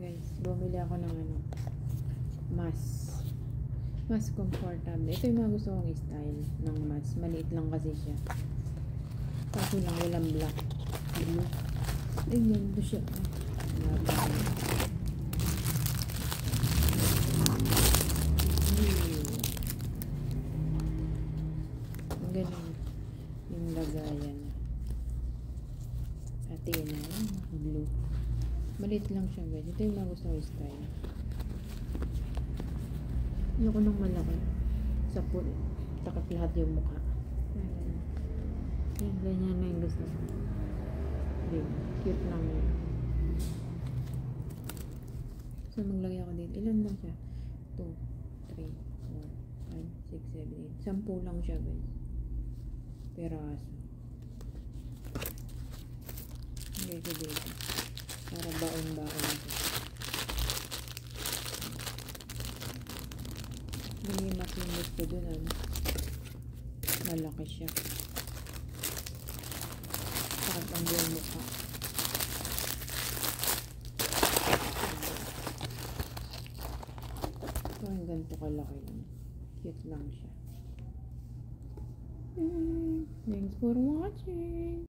Guys, bumili ako ng mas comfortable. Ito yung mga gusto kong style ng mas. Maliit lang kasi siya. Kaso lang walang black. Blue. Ay, ganda siya. Ganun yung lagayan. At yun na, blue. Maliit lang siya guys. Ito yung mga gusto kong style. Ayoko nang malaki. Sa pool. Takap lahat yung mukha. Ayan, ganyan na yung gusto ko. Cute lang yun. So, maglagay ako dito. Ilan lang siya? 2, 3, 4, 5, 6, 7, 8. 10 lang siya guys. Peraso. Lagay ko dito. Para baon-baon ito. Yung mas limit ko dun, malaki siya. Sakit ang buong mukha. So, yung ganito kalaki lang. Cute lang siya. Thanks for watching.